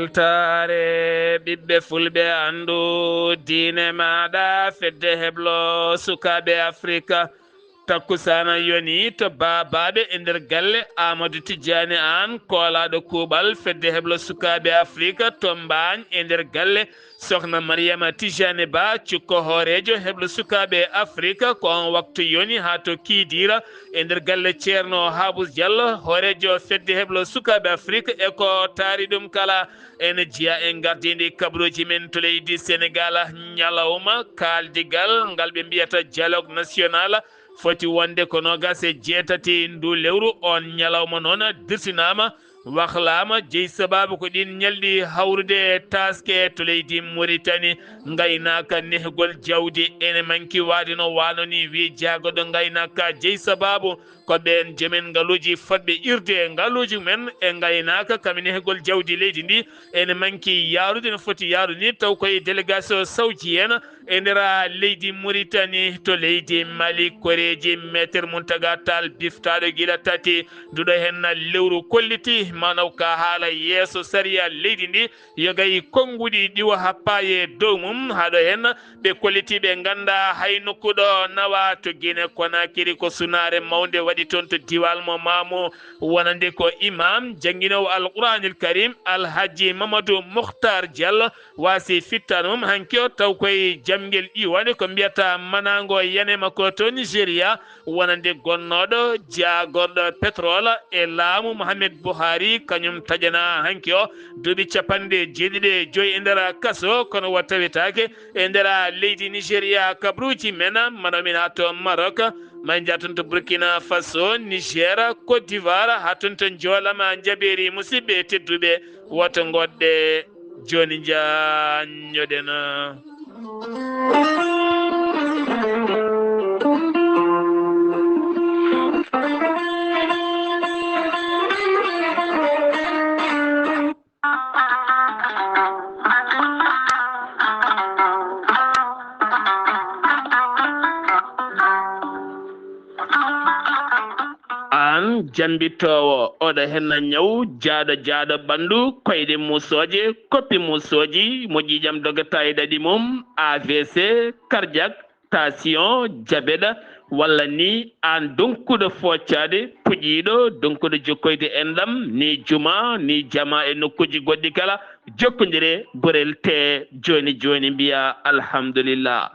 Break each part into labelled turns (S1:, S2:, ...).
S1: weltare ɓiɓɓe fulɓe andu diine maɗa fedde heblo sukaɓe afrika takkusana yoni to babaɓe e nder galle Amadou Tidiane an koolaɗo kuuɓal fedde heblo sukaɓe afrika to mbañ e nder galle sokhna Mariama Tidiane Ba cukko hoorejo heblo sukaɓe afrika ko on waktu yoni ha to kiidira e nder galle ceerno Habous Diallo hoorejo fedde heblo sukaɓe afrika e ko taari ɗum kala ene jiiya en gardidi kabaruji men to leydi Sénégal ñalawma kaldigal ngal ɓe mbiyata dialogue national foti wonde ko nogas e jeetati ndu lewru on ñalawma noon dirtinama wahlama jeeyi sababu ko ɗin ñalɗi hawrude taske to leydi Mauritanie gaynaka nehgol jawdi ene manki wade no wano ni wi jagoɗo gaynaka jeeyi sababu ko ɓen jomen ngaluji fodɓe irde ngaluji men e gaynaka kam nehgol jawdi leydi ndi ene manki yarude no foti yarude ni taw koye délégation saoudien e ndera leydi Mauritanie to leydi Mali koreji maître Mountaga Tall biftaɗo guila tati nduɗo hen lewru kolliti manaw ka haala yeeso sariya leydi ndi yogay konnguɗi ɗiwa happaye dow mum haɗo hen ɓe kollitiɓe ganda hay nokkuɗo nawa to Guinée Conakry ko sunare mawde waɗi toon to diwal mo mamo wonande ko imam jangguinowo alqouranil karim alhaji Mamadou Mokhtar Diallo wasi fittano mum hanki o taw koye jamguel iwane ko mbiyata manago yanema ko to Nigéria wonande gonnoɗo jagorɗo pétrole e laamu Mohamed Buhari kañum taƴana hanki o duuɓi capanɗe jeeɗiɗi joyi e nder kaso kono wo tawetake e nder leydi Nigéria kabruji men manomin ha to Maroc ma jatun to Burkina Faso Niger Côte d'Ivoire ha tun to joolama jaɓeri musidɓe tedduɓe woto goɗɗe joni jañoɗen an jambitowo oɗo henna ñaw jaaɗo ɓandu koyɗe musoje koppi musoji mo ƴiƴam dogata e ɗaɗi mum AVC cardiaque tension diabète walla ni an donkuɗo foccade puƴiɗo donkuɗo jokkoyde enɗam ni juma ni jama e nokkuji goɗɗi kala jokkodire gorel te joni mbiya alhamdulillah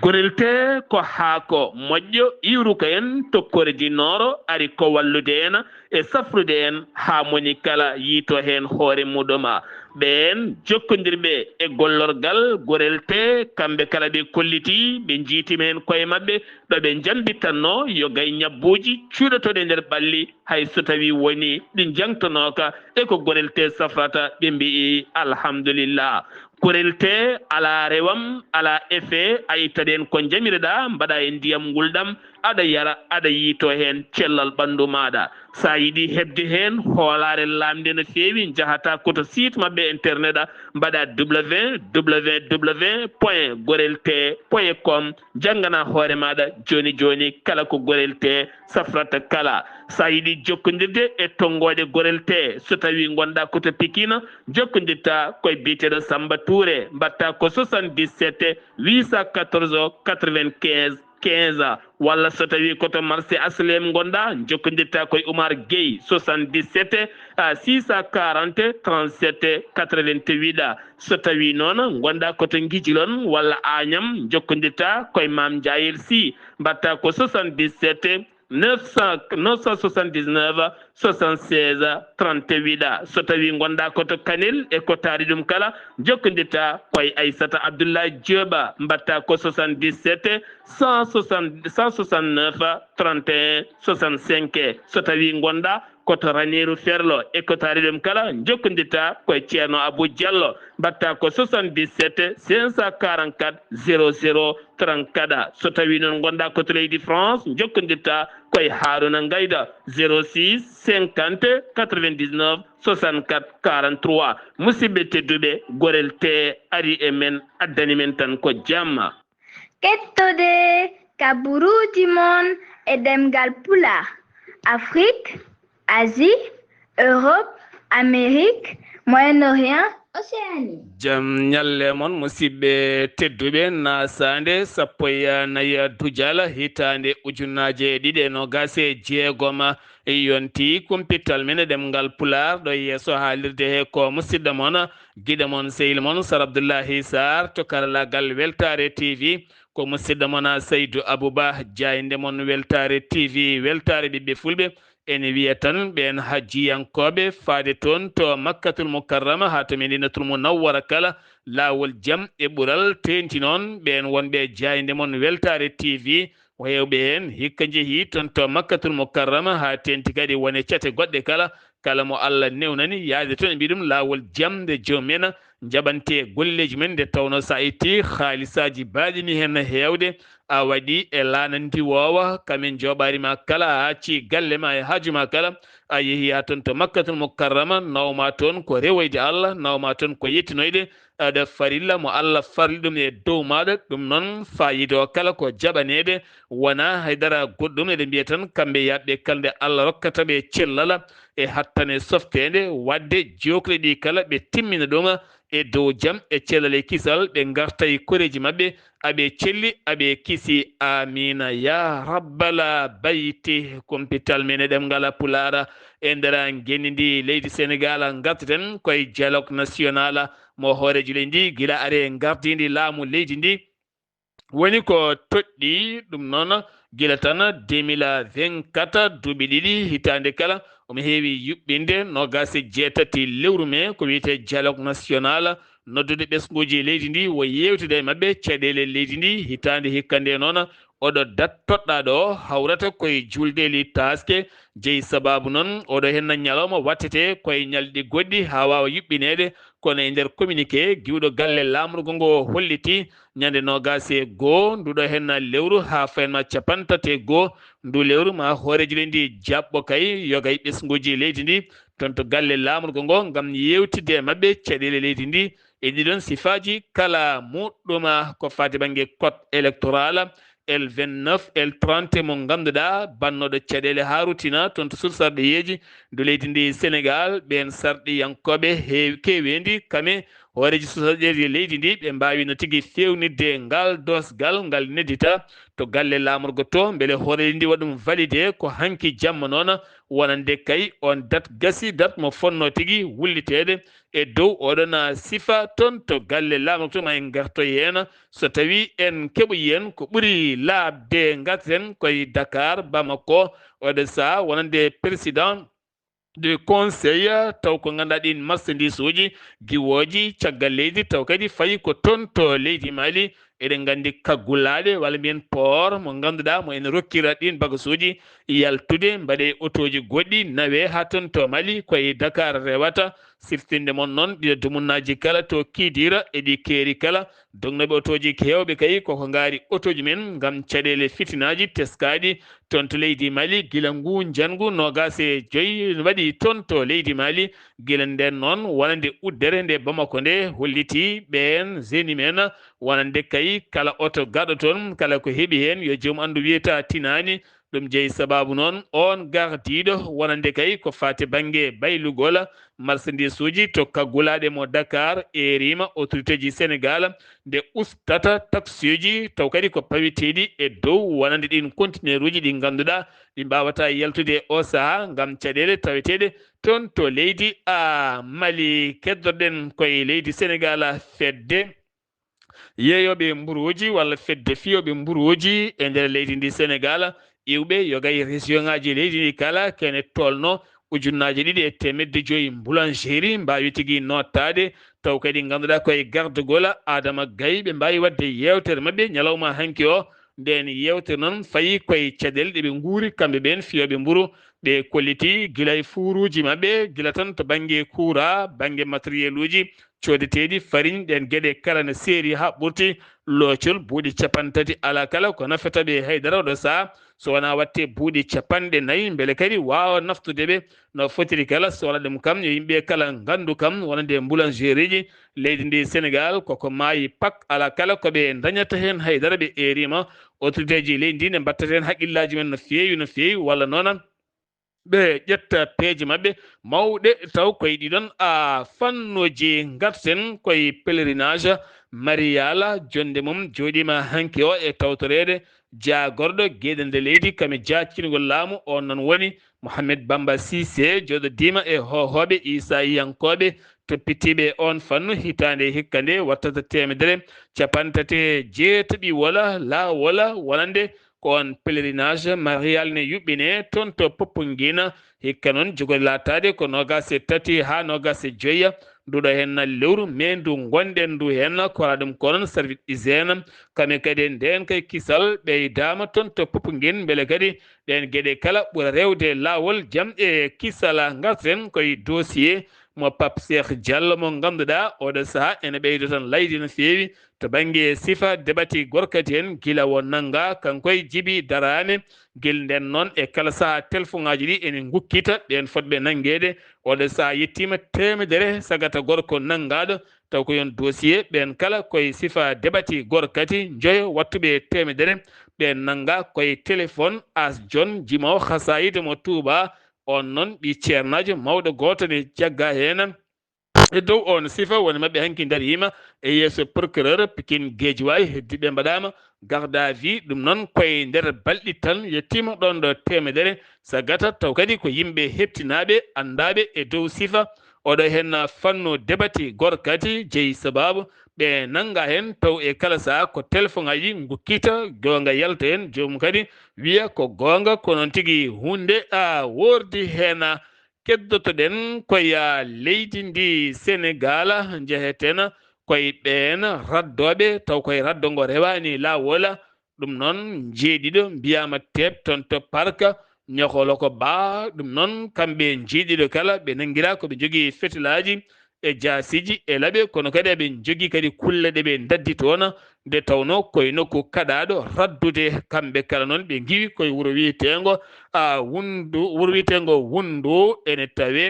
S1: gorel te ko haako moƴƴo iwruka en tokkoredi nooro ari ko wallude en e safrude en ha moni kala yiito hen hoore muɗuma ɓen jokkodirɓe e gollorgal gorel te kamɓe kala ɓe kolliti ɓe jiitimi hen koye mabɓe ɗo ɓe jambittanno yo gay ñabbuji cuuɗotoɗe nder ɓalli hay so tawi woni ɗi jangtonoka e ko gorel te safrata ɓe mbi alhamdulillah gorel te ala rewam ala effet a ittaɗen ko jamireɗa mbaɗa e ndiyam gulɗam aɗa yara aɗa yiito hen cellal ɓandu maɗa sa yiiɗi hebde hen hoolare lamde no fewi jahata koto site mabɓe internet mbaɗa www.gorelte.com janggana hoore maɗa joni kala ko gorel te safrata kala sa yiiɗi jokkodirde e tongoje gorel te so tawi gonɗa koto Pikine jokkodirta koye biteɗo Samba Touré mbatta ko 77 814 95 15 walla so tawi koto marché aslem gonɗa jokkodirta koye Oumar Gueye 77 640 37 88 so tawi noon gonɗa koto Guijilon walla Agnam jokkodirta koye Mame Diayel Sy mbatta ko 77 979 76 38 so tawi gonɗa koto Kanel e ko taari ɗum kala jokkodirta koye Aissata Abdoulaye Dioba mbatta ko 77 169 31 65 so tawi gonɗa koto Ranérou Ferlo e ko taari ɗum kala jokkodirta koye ceerno Abou Diallo mbatta ko 77 544 00 34 so tawi noon gonɗa koto leydi France jokkodirta koye Harouna Gayda 06 50 99 64 43 musidɓe tedduɓe gorel te ari e men addani men tan ko jamma
S2: kettode kaburuji mon e ɗemgal pula Afrique, Asie, Europe, Amérique, Moyen-Orient Océanie.
S1: jam nyalle mon musidɓe tedduɓe nasande sappo e nayi dujala hitande ujunnaje ɗiɗi e nogas e jeegom yonti kumpital men ɗemgal pular ɗo yeeso haalirde he ko musidɗo mon guiɗo mon sehil mon Sar Abdoullahi Sarr to karallagal Weltare TV ko musidɗo mon Seydou Abouba jayde mon Weltare TV weltare ɓiɓɓe fulɓe ene wiya tan ɓen hajjiyankoɓe faade toon to Makkatul Mukarrama ha to Medinatul Munawwara kala lawol jaam e ɓuural tenti noon ɓen wonɓe jayde mon Weltare TV o hewɓe hen hikka jeehi toon to Makkatul Mukarrama ha tenti kadi wone cate goɗɗe kala mo Allah newnani yaade toon ɓe mbi ɗum lawol jaam nde jomumen jaɓante golleji men nde tawno sa itti haalisaji baɗini hen hewde a waɗi e lanandi wowa kamen joɓarima kala a acci galle ma e haajuma kala a yeehi ha toon to Makkatul Mukarrama nawma toon ko rewoyde Allah nawma toon ko yettinoyde aɗa farilla mo Allah farli ɗum e dow maɗa ɗum noon fayida o kala ko jaɓanede wona haydara goɗɗum eɗen mbiya tan kamɓe yabɓe kalde Allah rokkataɓe cellala e hattane softede wadde jokle ɗi kala ɓe timmina ɗum e dow jaam e cellal e kisal ɓe garta e koreji mabɓe aɓe celli aɓe kisi amina ya rabbala bayti kumpital men e ɗemgal pulara e ndera genni ndi leydi Sénégal gartaten koye dialogue national mo hooreji leydi ndi guila are gardidi laamu leydi ndi woni ko toɗɗi ɗum noon guila tan 2024 duuɓi ɗiɗi hitande kala omo heewi yuɓɓinde nogas e jeetati lewru me ko wiyete dialogue national noddude ɓesguji leydi ndi wo yewtude e mabɓe caɗele leydi ndi hitande hikka nde noon oɗo toɗɗa ɗo hawrata koye juldeli taske jeeyi sababu noon oɗo henna ñalawma wattete koye ñalɗi goɗɗi ha wawa yuɓɓinede kono e nder communiqué giwɗo galle lamrugo ngo holliti ñande nogas e goho nduɗo henna lewru ha fayanma capantati goho ndu lewru ma hooreji leydi ndi jaɓɓo kay yogay ɓesguji leydi ndi toon to galle lamrugo ngo gam yewtide e mabɓe caɗele leydi ndi e ɗiɗon sifaji kala muɗɗuma ko fati banggue code électoral L29 L30 mo ganduɗa bannoɗo caɗele ha rutina toon to sursarɗe yeeji ndu leydi ndi Sénégal ɓen sarɗiyankoɓe kewendi kame hooreji susaɗeji leydi ndi ɓe mbawi no tigui fewnidde ngal dosgal ngal neddita to galle lamorgo to beele hooreji ndi waɗum validé ko hanki jamma noon wonande kay on date gasi date mo fonno tigui wullitede e dow oɗon sifa toon to galle lamorgo to ma en gartoy hen so tawi en keɓoyi hen ko ɓuuri labde garten koye Dakar Bamako oɗo saaha wonande président de conseil taw ko ganduɗa ɗin marchandise uji giwoji caggal leydi taw kadi fayi ko toon to leydi Mali eɗen gandi kaggulaɗe walla mbiyen port mo ganduɗa mo en rokkira ɗin bagasuji yaltude mbaɗe auto ji goɗɗi nawe ha toon to Mali koye Dakar rewata siftinde mon noon ɗiɗo dumunnaji kala to Kidira e ɗi keeri kala dognoɓe auto ji hewɓe kay koko gaari auto ji men gam caɗele fitinaji teskaɗi toon to leydi Mali guila ngu jangu nogas e joyyi waɗi toon to leydi Mali guila nden noon wonande uddere nde Bamako nde holliti ɓen zeni men wonande kay kala auto garɗo toon kala ko heeɓi hen yo joomum andu wiyeta tinani ɗum jeeyi sababu noon on gardiɗo wonande kay ko fati banggue baylugol marchandise uji to kaggulaɗe mo Dakar erima autorité ji Sénégal nde ustata taxe uji taw kadi ko pawiteɗi e dow wonande ɗin conteneur uji ɗi ganduɗa ɗi mbawata yaltude o saaha gam caɗele taweteɗe toon to leydi Mali keddorɗen koye leydi Sénégal fedde yeeyoɓe mburuji walla fedde fiyoɓe mburuji e nder leydi ndi Sénégal iwɓe yogay région ngaji leydi ndi kala kene tolno ujunnaje ɗiɗi e temedde joyyi boulangerie mbawi tigui nottade taw kadi ganduɗa koye gardugol Adama Gaye ɓe mbawi wadde yewtere mabɓe ñalawma hanki o nden yewtere noon fayi koye caɗele ɗeɓe guuri kamɓe ɓen fiyoɓe mburu ɓe kolliti guila e fuuruji mabɓe guila tan to banggue courant banggue matériel uji codeteɗi farine ɗen gueɗe kala no seeri ha ɓurti loocol buuɗi capantati ala kala ko nafataɓe haydara oɗo saaha so wona watte buuɗi capanɗe nayyi beele kadi wawa naftudeɓe no fotiri kala so wona ɗum kam yo yimɓe kala gandu kam wonande boulangerie ji leydi ndi Sénégal koko maayi pak ala kala koɓe dañata hen haydara ɓe erima autorité ji leydi ndi ne mbatta hen haqqillaji men no fewi walla noon ɓe ƴetta peeje maɓɓe mawɗe taw koye ɗiɗon fannoji garten koye pèlerinage mariyala jonde mum joɗima hanki o e tawtorede jagorɗo gueɗende leydi kame jaccingol laamu on noon woni Mouhamed Bamba Cissé joɗodima e hohoɓe Issa Yankoɓe toppitiɓe on fannu hitande hikka nde wattata temedere capan tati e jeetaɗi wala wonande ko on pèlerinage marial ne yuɓɓine toon to Popenguine hikka noon jogori latade ko nogas e tati ha nogas e joyya nduɗo henna lewru mai ndu gonɗen ndu henna kora ɗum ko noon service hygiène kame kadi nden kay kisal ɓeydama toon to Popenguine beele kadi ɗen gueɗe kala ɓuura rewde lawol jaam e kisala garten koye dossier mo Pape Cheikh Diallo mo ganduɗa oɗo saaha ene ɓeydo tan laydi no fewi to banggue sifa deɓati gorkati hen guila o nanga kankoye Djiby Darame guel nden noon e kala saaha téléphone ngaji ɗi ene gukkita ɓen fodɓe nanguede oɗo saaha yettima temedere sagata gorko nangaɗo taw ko yon dossier ɓen kala koye sifa deɓati gorkati joyo wattuɓe temedere ɓe nanga koye téléphone as John Jimow Khasayid mo Touba on noon ɓi ceernajo mawɗo goto ne jagga hen e dow on sifa woni mabɓe hanki darima e yeeso procureur Pikine Guédiawaye heddiɓe mbaɗama garde à vue ɗum noon koye nder balɗe tan yettima ɗon ɗo temedere sagata taw kadi ko yimɓe heftinaɓe andaɓe e dow sifa oɗo hen fanno deɓati gorkati jeeyi sababu ɓe nanga hen taw e kala saaha ko téléphone aji gukkita gonga yalta hen jomum kadi wiya ko gonga ko noon tigui hunde wordi hen keddotoɗen koye leydi ndi Sénégal jeheten koye ɓen raddoɓe taw koye raddogo rewani lawol ɗum noon jeeɗiɗo mbiyama teeb toon to parc ñoholo ko ba ɗum noon kamɓe jeeɗiɗo kala ɓe nanguira koɓe jogui fetilaji e jasiji e laaɓe kono kadi eɓe jogui kadi kulle ɗeɓe daddi toon nde tawno koye nokku kaɗaɗo raddude kamɓe kala noon ɓe giwi koye wuuro wiyetego wuuro wiyetego Wundu ene tawe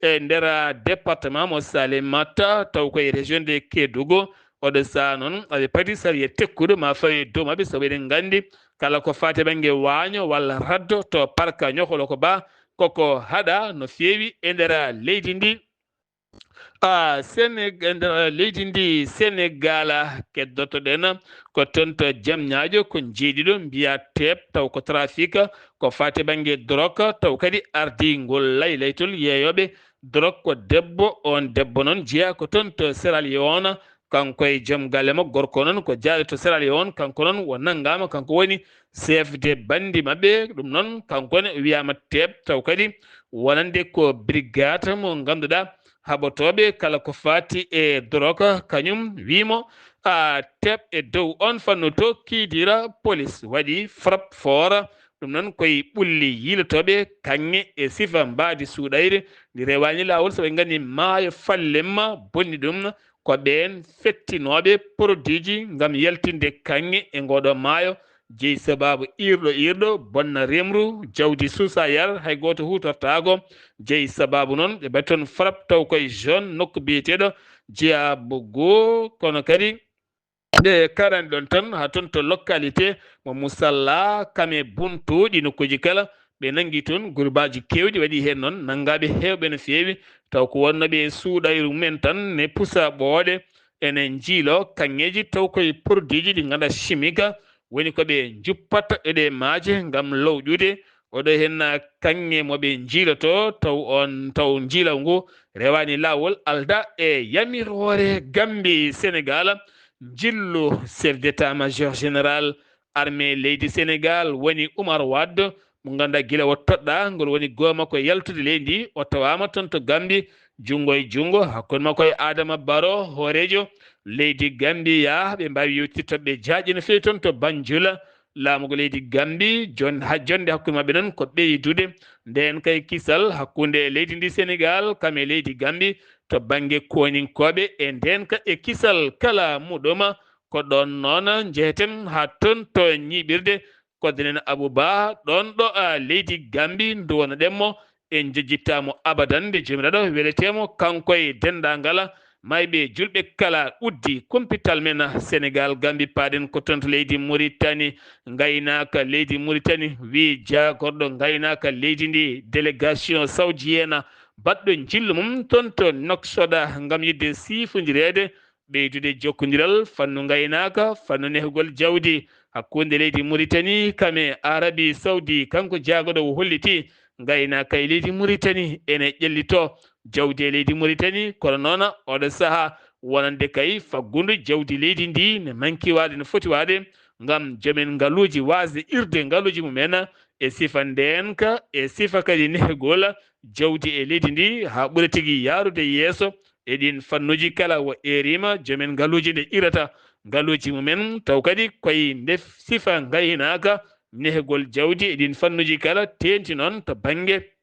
S1: e nder département mo Salémata taw koye région de Kédougou oɗo saaha noon aɓe paadi sariya tekkuɗo ma fawe dow mabɓe saabu eɗen gandi kala ko fate banggue waño walla raddo to parc ñoholo ko ba koko haaɗa no fewi e nder leydi ndi nder leydi ndi Sénégal keddotoɗen ko toon to Diamniadio ko jeeɗiɗo mbiya teeb taw ko trafic ko fate banggue drogue taw kadi ardi ngol laytol yeeyoɓe drogue ko debbo on debbo noon jeeya ko toon to Sierra Leone kanko e joom galle makko gorko noon ko jaaɗo to Sierra Leone kanko noon o nanggama kanko woni chef de bandi mabɓe ɗum noon kankone wiyama teeb taw kadi wonande ko brigade mo ganduɗa haɓotoɓe kala ko fati e drogue kañum wimo teeb e dow on fannu to kiidira police waɗi frappe fort ɗum noon koye ɓulli yilotoɓe kanŋe e sifa mbadi suuɗayre ndi rewani lawol sooɓe gandi maayo fallemma bonni ɗum ko ɓen fettinoɓe produit ji gam yaltinde kanŋe e ngoɗo maayo jeeyi sababu irɗo bonna remru jawdi suusayar hay goto hutortago jeeyi sababu noon ɓe mbaɗi toon frappe taw koye jeune nokku biyeteɗo Diabougou kono kadi nde karani ɗon tan ha toon to localité mo Moussalla Kame Buntu ɗi nokkuji kala ɓe nanggui toon groupe kewɗi waɗi hen noon nanggaɓe hewɓe no fewi taw ko wonnoɓe suuɗayru mumen tan ne pusa ɓooɗe ene jiilo kanŋeji taw koye produit ji ɗi ganduɗa chimique woni koɓe juppatta eɗe maaje gam lowƴude oɗo hen kanŋe moɓe jiiloto taw jiilal ngu rewani lawol alda e yamirore Gambie Sénégal jillu chef d' état major général armée leydi Sénégal woni Oumar Wade mo ganduɗa guila o toɗɗa ngol woni goho makko e yaltude leydi ndi o tawama toon to Gambie junggo e junggo hakkude makko e Adama Barrow hoorejo leydi Gambia ɓe mbawi yewtittoɓe jaaƴe no fewi toon to Banjul laamugo leydi Gambie ha jonde hakkude mabɓe noon ko ɓeydude nden kay kisal hakkude leydi ndi Sénégal kame leydi Gambie to banggue koninkoɓe e nden ka e kisal kala muɗum ko ɗon noon jeheten ha toon to ñiɓirde koddenen Abouba ɗon ɗo leydi Gambie duwono ɗenmo en jejjittamo abadan nde jomiraɗo weletemo kanko e dendagal maybe julɓe kala uddi kumpital men Sénégal Gambie paɗen ko tonto leydi Mauritanie gaynaka leydi Mauritanie wi jagorɗo gaynaka leydi ndi délégation saoudienne baɗɗo jillu mum tonto Nouakchott gam yidde sifodirede ɓeydude jokkodiral fannu gaynaka fannu nehgol jawdi hakkunde leydi Mauritanie kame Arabie Saoudi kanko jagoɗo o holliti gaynaka e leydi Mauritanie ene ƴellito jawdi e leydi Mauritanie kono noon oɗo saaha wonande kay faggudu jawdi leydi ndi ne manki wade no foti wade gam joomen ngaluji wasde irde ngaluji mumen e sifa ndenka e sifa kadi nehgol jawdi e leydi ndi ha ɓuura tigui yarude yeeso e ɗin fannuji kala wo erima joomen ngaluji ɗe irata ngaluji mumen taw kadi koye nde sifa gaynaka nehgol jawdi e ɗin fannuji kala tenti noon to banggue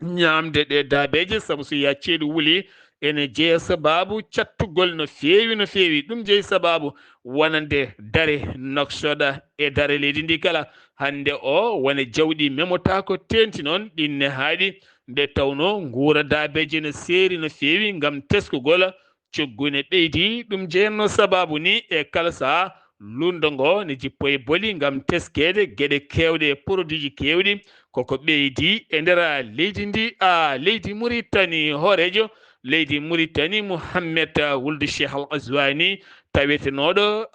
S1: ñamde ɗe daabeje saabu so yacceɗo wuuli ene jeeya sababu cattugol no fewi ɗum jeeyi sababu wonande dare Nouakchott e dare leydi ndi kala hande o wona jawɗi memotako tenti noon ɗinne haaɗi nde tawno guura daabeje no seeri no fewi gam teskugol coggune ɓeydi ɗum jeeyatno sababu ni e kala saha lundo ngo ne jippo e booli gam teskede gueɗe kewɗe e produit ji kewɗi koko ɓeydi e nder leydi ndi leydi Mauritanie hoorejo leydi Mauritanie Mouhammed wulde Cheikh Al Azwani tawetenoɗo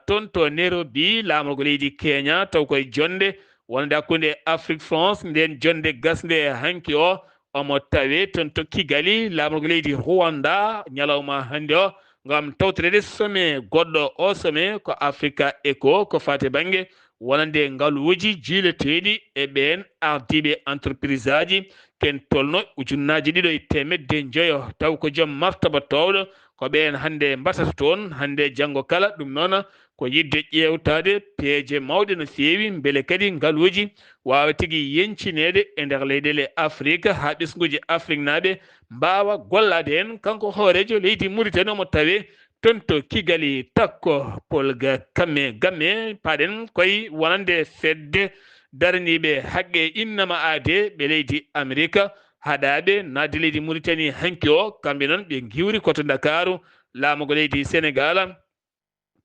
S1: toon to Nairobi lamorgo leydi Kenya taw koye jonde wonde hakkude Afrique France nden jonde gasde hanki o omo tawe toon to Kigali lamorgo leydi Rwanda ñalawma hande o gam tawtorede sommet goɗɗo o sommet ko Africa Eco ko fate banggue wonande ngaluji jiileteɗi e ɓen ardiɓe entreprise aji ken tolno ujunnaji ɗiɗo e temedde joyo taw ko joom martaba towɗo ko ɓen hande mbatata toon hande janggo kala ɗum noon ko yidde ƴewtade peeje mawɗe no fewi beele kadi ngaluji wawa tigui yencinede e nder leyɗele Afrique ha ɓesguji Afrique naaɓe mbawa gollade hen kanko hoorejo leydi Mauritanie omo tawe toon to Kigali takko polga gamme paɗen koye wonande fedde daraniɓe haqqe innama aade ɓe leydi Amérique haɗaɓe nadde leydi Mauritanie hanki o kamɓe noon ɓe giwri koto Dakaru laamugo leydi Sénégal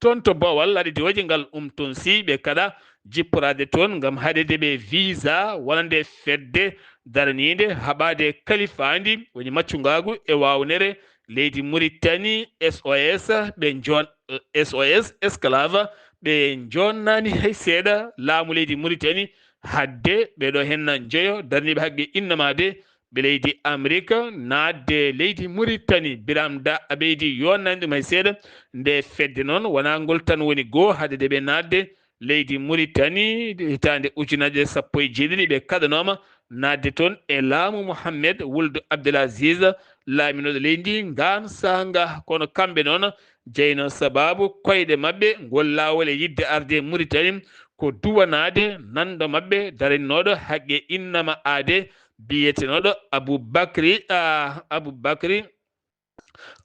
S1: toon to Bawal aɗa diwoji ngal toon si ɓe kaɗa jipporade toon gam haɗede ɓe visa wonande fedde daranide haɓade kalifandi woni maccugagu e wawnere leydi Mauritanie SOS ɓe jon SOS esclave ɓe jonnani hay seeɗa laamu leydi Mauritanie hadde ɓeɗo henna jeeyo darniɓe haqqe innamade ɓe leydi Amérique nadde leydi Mauritanie Biram Da ɓeydi yonnani ɗum hay seeɗa nde fedde noon wona ngol tan woni goho hade de ɓe nadde leydi Mauritanie hitande ujunaje sappo e jeeɗiɗi ɓe kaɗanoma nadde toon e laamu Mouhammed wulde Abdelaziz laaminoɗo leydi ngan sanga kono kamɓe noon jeyno sababu koyɗe mabɓe ngol lawol e yidde arde Mauritanie ko duwanade nando mabɓe darinoɗo haqqe innama aade biyetenoɗo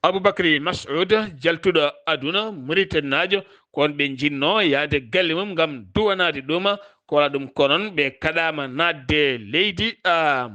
S1: Aboubacry Masoud jaltuɗo aduna Mauritanie najo kon ɓe jinno yaade galle mum gam duwanade ɗum kola ɗum konon ɓe kaɗama nadde leydi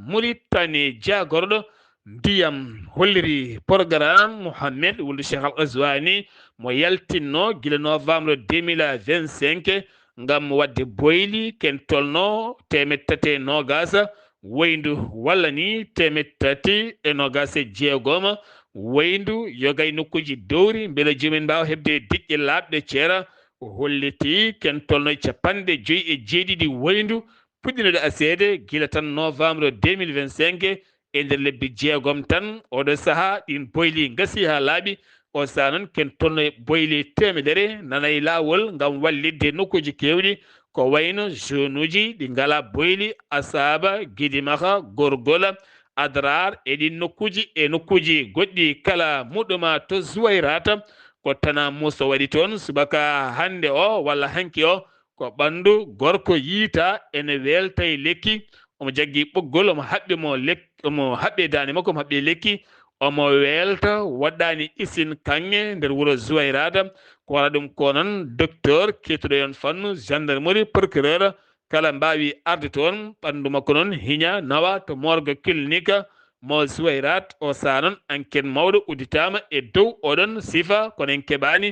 S1: Mauritanie jagorɗo ndiyam holliri programme Mouhammed wulde Cheikh Al Azwani mo yaltinno guila novembre 2025 gam wadde boyli ken tolno 390 woyndu walla ni 360 woyndu yogay nokkuji dowri beele joomen mbawa hebde diƴƴe labɗe ceera holliti ken tolno 57 woyndu puɗɗinoɗe asede guila tan novembre 2025 e nder lebbi jeegom tan oɗo saaha ɗin boyli gasi ha laaɓi o saha noon ken tolno e boyli temedere nanayi lawol gam wallidde nokkuji kewɗi ko wayno zone uji ɗi ngala boyli Asaba Guidimaha Gorgola Adrar e ɗin nokkuji e nokkuji goɗɗi kala muɗuma to Zuwayrata ko tana Moussa waɗi toon subaka hande o walla hanki o ko ɓandu gorko yiita ene welta e lekki omo jaggi ɓoggol omo haɓɓe mo lekki omo haɓɓe dande makko omo haɓɓe lekki omo welta waɗɗani isine kanŋe nder wuuro Zuwayrata ko waɗa ɗum ko noon docteur kettuɗo yon fannu gendarmerie procureur kala mbawi arde toon ɓandu makko noon hiña nawa to morgue clinique mo suwayrat o sanon anken mawɗo udditama e dow oɗon sifa konen keɓani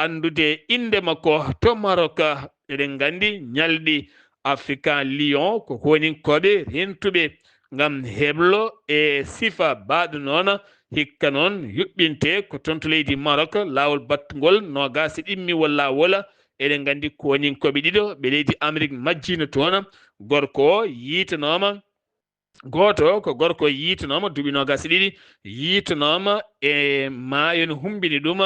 S1: andude inde makko to Maroc. eɗen gandi ñalɗi africain lion ko koninkoɓe rentuɓe ngam heblo e sifa baɗo noon hikka noon yuɓɓinte ko toon to leydi Maroc lawol battugol nogasi ɗimmiwol lawol. eɗen gandi koninkoɓe ɗiɗo ɓe leydi Amérique majjino toon gorko o yitanoma goto ko gorko yitanoma duuɓi nogasi ɗiɗi yitanoma e maayo no humbini ɗum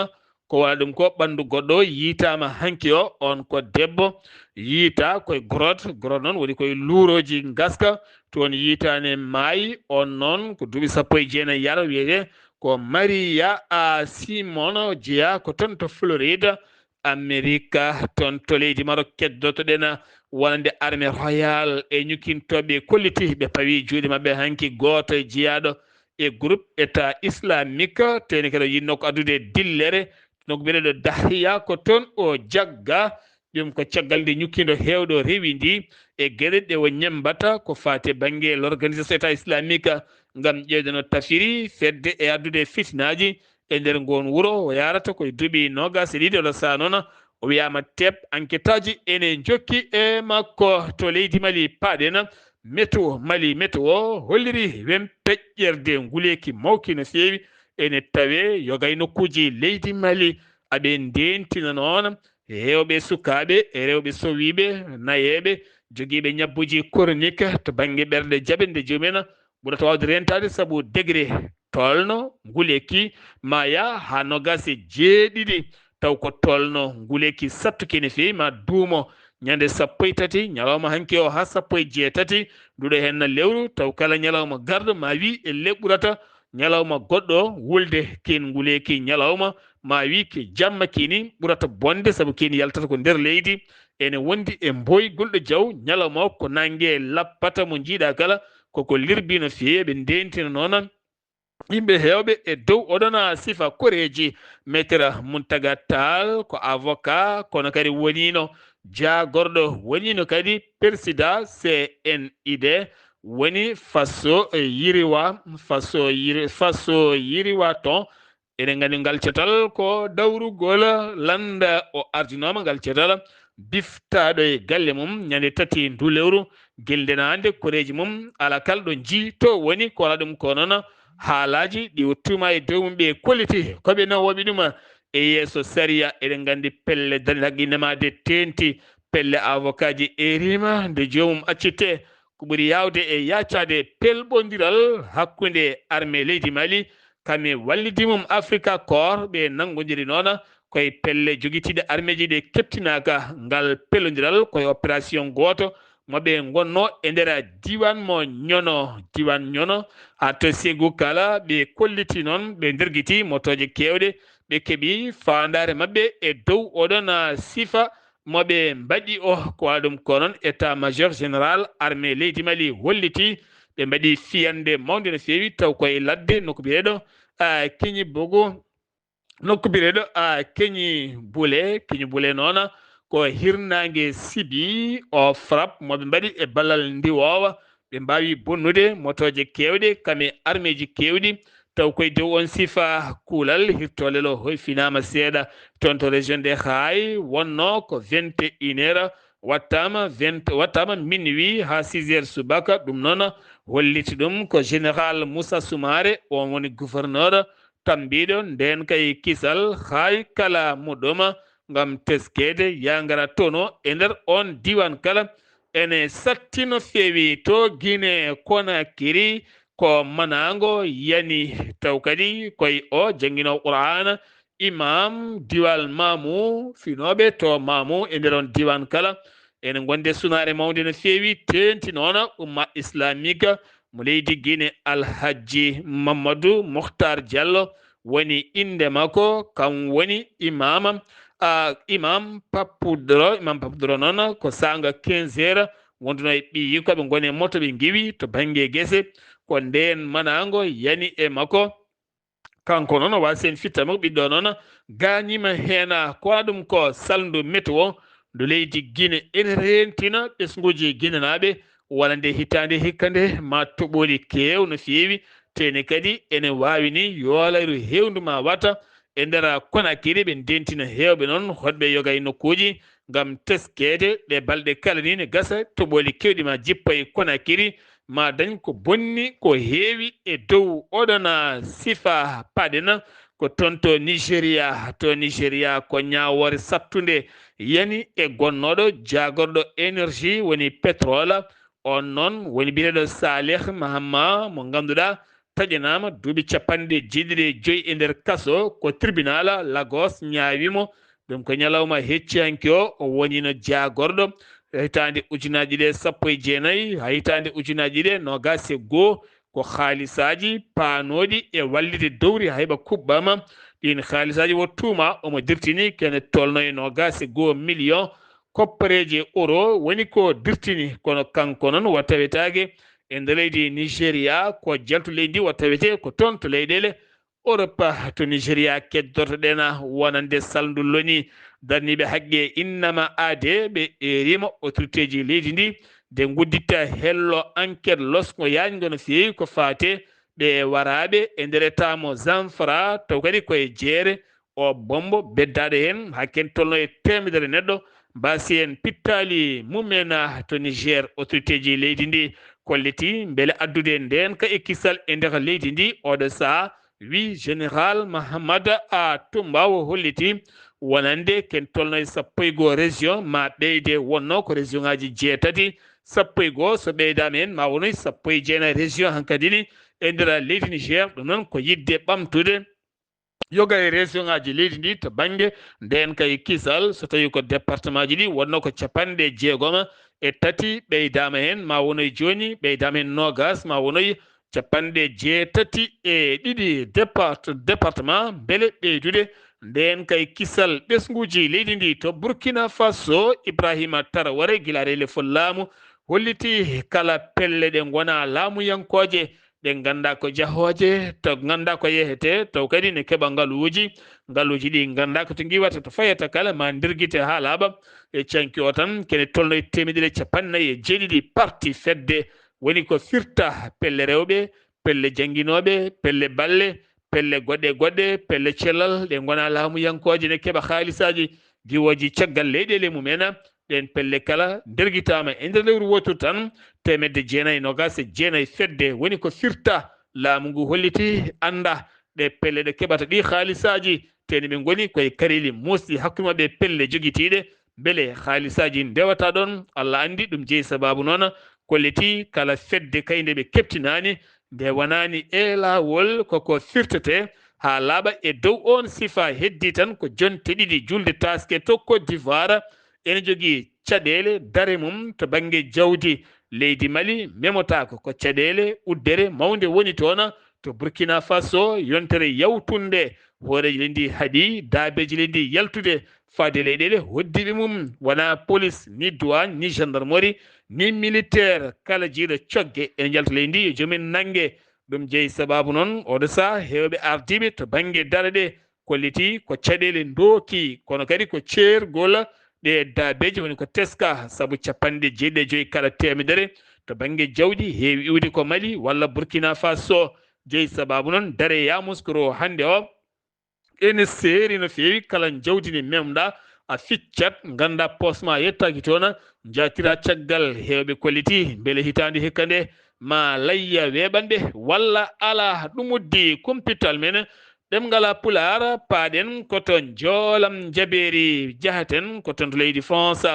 S1: ko waɗa ɗum ko ɓandu goɗɗo yitama hanki o on ko debbo yiita koye grotte noon woni koye luuroji gaska toon yitane maayi on noon ko duuɓi 19 yaro wiyete ko Maria Simon jeeya ko toon to Floride Amérique toon to leydi Maroc keddotoɗen wonande armée royal e ñukintoɓe kolliti ɓe pawi juuɗe mabɓe hanki goto jeeyaɗo e groupe état islamique teni kadi yinno ko addude dillere donc mbiɗeɗo dahiya ko toon o jagga ɗum ko caggal nde ñukkido hewɗo rewi ndi e gueɗe ɗe o ñembata ko fate banggue l'organisation état islamique ngam ƴewde no tafiri fedde e addude fitnaji e nder ngon wuuro o yarata koye duuɓi nogas e ɗiɗi oɗo saa noon o wiyama teb enquête aji ene jokki e makko to leydi Mali paaɗen météo Mali météo holliri wen peƴƴerde nguleki mawki no fewi ene tawe yogay nokkuji leydi Mali aɓe ndentina noon hewɓe sukaɓe e rewɓe sowiɓe nayeɓe joguiɓe ñabbuji chronique to banggue ɓerde jaaɓe nde jomumen ɓurata wawde rentade saabu degré tolno nguleki maya ha nogase jeeɗiɗi taw ko tolno nguleki sattuki ne fewi ma duumo ñande 13 ñalawma hanki o ha 17 nduɗo henna lewru taw kala ñalawma garɗo ma wi e leɓɓurata ñalawma goɗɗo wulde kin nguleki ñalawma ma wi ke jamma kini ɓurata bonde saabu kini yaltata ko nder leydi ene wondi e mboygol ɗo jaw ñalawma o ko nangue lappata mo jiiɗa kala koko lirbi no fewi ɓe ndentina noon yimɓe hewɓe e dow oɗona sifa koreji maître Mountaga Tall ko avocat kono kadi wonino jagorɗo wonino kadi président CNID woni faso yiriwa ton eɗen gandi ngal cetal ko dawrugol landa o ardinoma ngal cetal biftaɗo e galle mum ñande 3 ndu lewru guildenade koreji mum ala kala ɗo jii to woni ko wala ɗum ko noon haalaji ɗi wottuma e dow mum ɓe kolliti koɓe nawoɓe ɗum e yeeso saria eɗen gandi pelle dani haqqinemade tenti pelle avocat ji erima nde jomum accitte ko ɓuuri yawde e yaccade pelɓodiral hakkude armée leydi Mali kamɓe wallidimum Africa Corps ɓe nangodiri noon koye pelle joguitiɗe armée ji ɗe keptinaka ngal pellodiral koye opération goto moɓe gonno e nder diwan mo ñono ha to Ségou kala ɓe kolliti noon ɓe nderguiti motoje kewɗe ɓe keeɓi fandare mabɓe e dow oɗon sifa moɓe mbaɗi o ko waɗa ɗum ko noon état major général armée leydi Mali holliti ɓe mbaɗi fiyande mawde no fewi taw koye ladde nokku biyeɗo keñi bogo nokku biyeɗo keñi boule noon ko hirnangue sibi o frappe moɓe mbaɗi e ballal ndiwowa ɓe mbawi bonnude motoje kewɗe kamɓe armée ji kewɗi taw koye dow on sifa kuulal hirtolel o hoyfinama seeɗa toon to région de Hay wonno ko 21 heures wattama minuit ha 6 heures subaka ɗum noon holliti ɗum ko général Moussa Soumaré on woni gouverneur tambiɗo nden kay kisal hay kala muɗum ngam teskede yangara tono e nder on diwan kala ene satti no fewi to Guinée Conakry ko Manango yani taw kadi koye o jangguinowo Qur'ana imam diwal Mamou finoɓe to Mamou e nder on diwan kala ene gonde sunare mawde no fewi tenti noon umma islamique mo leydi Guinée Alhaji Mamadou Mokhtar Diallo woni inde makko kam woni imam Papoudro noon ko sanga 15 heures wonduno e ɓiyi koɓe gone moto ɓe giwi to banggue guese ko nden Manango yani e makko kanko noon wasi en fittama ɓiɗɗo noon gañima hena ko waɗa ɗum ko saldu météo do leydi Guinée ene rentina ɓesguji Guinée naɓe wala nde hitande hikka nde ma toɓoli kew no fewi tene kadi ene wawi ni yolayru hewnduma wata e nder Konakiri ɓe dentina hewɓe noon hoɗɓe yoga e nokkuji ngam teskede ɗe balɗe kala ni ne gasa toɓoli kewɗi ma jippa e Konakiri ma dañ ko bonni ko heewi e dow oɗon sifa paɗena ko toon to Nigéria ko ñawore sattude yani e gonnoɗo jagorɗo énergie woni pétrole on noon woni biyeɗo Salih Mahama mo ganduɗa taƴanama duuɓi 75 e nder kaso ko tribunal Lagos ñaawimo ɗum ko ñalawma heccihanki o wonino jagorɗo hitande ujunaji ɗe 19 ha hitande ujunaji ɗe 21 ko haalisaji paanoɗi e wallide dowri hayɓa kuɓɓama ɗin haalisaji wottuma omo dirtini kene tolno e 21 million koppareji euro woni ko dirtini kono kanko noon wattawetake e nder leydi Nigéria ko jaltu leydi ndi wattawete ko toon to leyɗele Europe to Nigéria keddorto ɗena wonande salduloni darniɓe haqqe innama aade ɓe erima autorité ji leydi ndi de gudditta hello enquête losko yañgo no feewi ko fate ɓe waraɓe e nder état mo Zamfara taw kadi koye jeere o bombo beddaɗo hen hakken tolno e temedere neɗɗo mbasi en pittali mumena to Niger autorité ji leydi ndi kolliti beele addude nden ka ekkisal e nder leydi ndi oɗo saha wi général Mahamada a Tumbawo holliti wonande ken tolno e 11 région ma ɓeyde wonno ko région ngaji 6 11 so ɓeydama hen ma wonoy 19 région hankadi ni e nder leydi Niger ɗum noon ko yidde ɓamtude yoga e région ngaji leydi ndi to banggue nden kay kisal so tawi ko département ji ɗi wonno ko 63 ɓeydama hen ma wonoy joni ɓeydama hen nogas ma wonoy 82 département beele ɓeydude nden kay kisal ɓesguji leydi ndi to Burkina Faso Ibrahima Traoré guilare lefol laamu holliti kala pelle ɗe gona laamuyankoje ɗe ganda ko jahoje to ganda ko yehete taw kadi ne keeɓa ngaluji ɗi ganda ko to giwata to fayata kala ma dirguite ha laaɓa e canki o tan kene tolno e 157 parti fedde woni ko firta pelle rewɓe pelle jangguinoɓe pelle balle pelle goɗɗe pelle cellal ɗe gona laamuyankoje ne keeɓa haalisaji giwoji caggal leyɗele mumena ɗen pelle kala derguitama e nder lewru wotoru tan 929 fedde woni ko firta laamu ngu holliti anda ɗe pelle ɗe keɓata ɗi haalisaji teni ɓe goni koye karili musɗi hakkude mabɓe pelle joguitiɗe beele haalisaji ndewata ɗon Allah andi ɗum jeeyi sababu noon kolliti kala fedde kayde ɓe keptinani nde wonani e lawol koko firtete ha laaɓa e dow on sifa heddi tan ko jonte ɗiɗi julde taske to Côte d'Ivoire ene jogui caɗele dare mum to banggue jawdi leydi Mali memotako ko caɗele uddere mawde woni toon to Burkina Faso yontere yawtunde hooreji leydi haaɗi daabeji leydi yaltude faade leyɗele hoddiɓe mum wona police ni douane ni gendarmerie ni militaire kala jiiɗo coggue ene jalta leydi ndi yo joomen nanggue ɗum jeeyi sababu noon oɗo saha hewɓe ardiɓe to banggue dare ɗe kolliti ko caɗele dooki kono kadi ko ceergol ɗe daabeji woni ko teska saabu 95 kala temedere to banggue jawɗi heewi iwde ko Mali walla Burkina Faso jeeyi sababu noon dare Yamoussoukro hande o ene seeri no feewi kala jawdi ndi memɗa a ficcat ganda posma yettaki toon jatira caggal hewɓe kolliti beele hitande hikka nde ma layya weɓanɓe walla ala ɗum uddi kumpital men ɗemgala Pulaar paaɗen koton joolam jaɓeeri jahaten koton to leydi France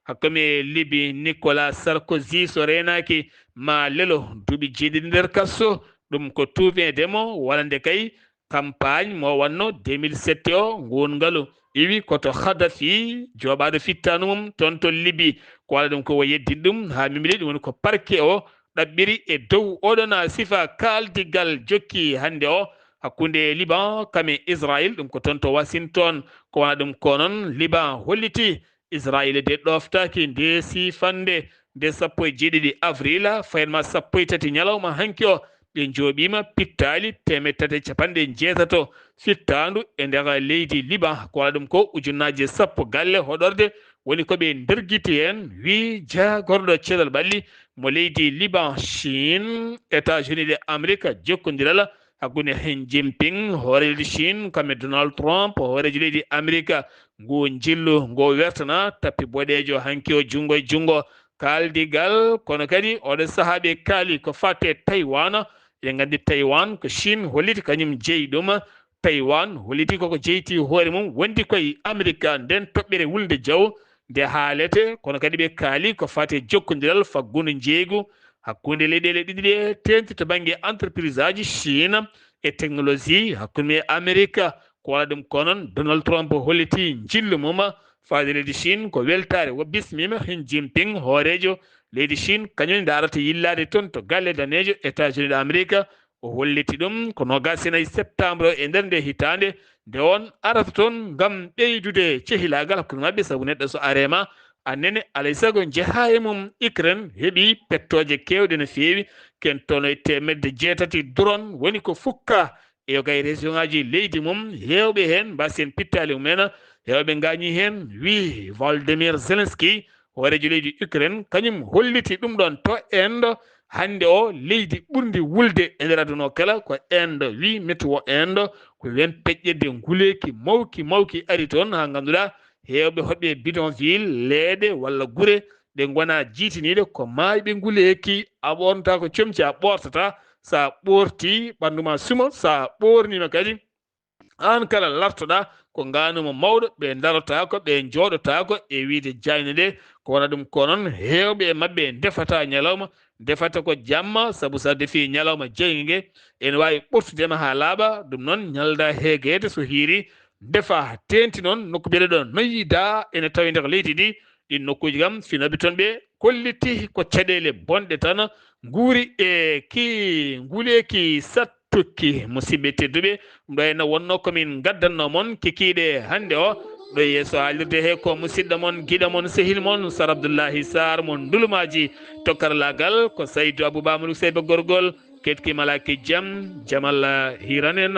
S1: hakkome Libi Nicolas Sarkozy so renaki ma lelo duuɓi 7 nder kasso ɗum ko tuubedemo walande kay campagne mo wanno 2007 o ngongalu iwi koto Khadafi joɓaɗo fittanu mum toon to Libi ko wala ɗum ko wo yeddin ɗum ha mimili ɗum woni ko parquet o ɗaɓɓiri e dow oɗon sifa kaldigal jokki hande o hakkunde Liban kame Israël ɗum ko toon to Washington ko wana ɗum ko noon Liban holliti Israël de ɗoftaki nde sifande nde 17 avril fayinma 13 ñalawma hanki o ɓe jooɓima pittali 360 fittandu e nder leydi Liban ko wala ɗum ko ujunnaje 10 galle hoɗorde woni ko ɓe nderguiti hen wi jagorɗo cellal balli mo leydi Liban Chine États-Unis de Amérique jokkodiral hakkunde hen Jinping hoore leydi Chine kamɓe Donald Trump hoorejo leydi Amérique ngu jillu ngo wertana tappi boɗejo hanki o jungo e jungo kaldigal kono kadi oɗo saahaɓe kaali ko fatte Taiwan e gandi Taiwan ko Chine holliti kañum jeeyi ɗum Taiwan holliti koko jeyti hoore mum wondi koye Amérique nden toɓɓere wulde jaw nde haalete kono kadi ɓe kaali ko fate jokkodiral faggudu jeygu hakkunde leyɗele ɗiɗi ɗe tenti to banggue entreprise aji Chine e technologie hakkude Amérique ko waɗa ɗum ko noon Donald Trump holliti jillu mum faade leydi Chine ko weltare wo bismima hen Jinping hoorejo leydi Chine kañum darata yillade toon to galle danejo États-Unis d'Amérique o holliti ɗum ko 29 septembre e nder nde hitande nde on arata toon gam ɓeydude cehilagal hakkude mabɓe saabu neɗɗo so arema annene alay saago jeeha e mum Ukraine heeɓi pettoje kewɗe no fewi ken toon e temedde 8 drone woni ko fukka e kay région ngaji leydi mum hewɓe hen mbasen pittali mumen hewɓe gañi hen wi Volodymyr Zelensky hoorejo leydi Ukraine kañum holliti ɗum ɗon to Inde hande o leydi ɓurdi wulde e nder aduna o kala ko Inde wi météo Inde ko wen peƴƴirde nguleki mawki ari toon ha ganduɗa hewɓe hoɓɓe bidonville leeɗe walla guure ɗe gona jiitiniɗe ko mayɓe nguleki a ɓornata ko comci a ɓortata sa ɓorti ɓanduma suma sa ɓornima kadi an kala lartoɗa ko ganuma mawɗo ɓe darotako ɓe jooɗotako e wiide jayne ɗe ko wona ɗum ko noon hewɓe mabɓe defata ñalawma defata ko jamma saabu sa defi ñalawma jeygugue ene wawi ɓurtudema ha laaɓa ɗum noon ñalda heeguede so hiiri defa tenti noon nokku biyeɗe ɗo noyida ene tawi nder leydi ndi ɗin nokkuji kam finaɓe toon ɓe kolliti ko caɗele bonɗe tan guuri e ki nguleki sattuki musidɓe tedduɓe ɗum ɗo henna wonno komin gaddanno moon kikiɗe hande o ɗo yeeso haalirde he ko musidɗo moon guiɗo moon sehil moon Sar Abdoullahi Sarr mon ndulumaji to karallagal ko Saydou Abou Mamadou Seyba gorgol ketki malaki jaam Allah hiranen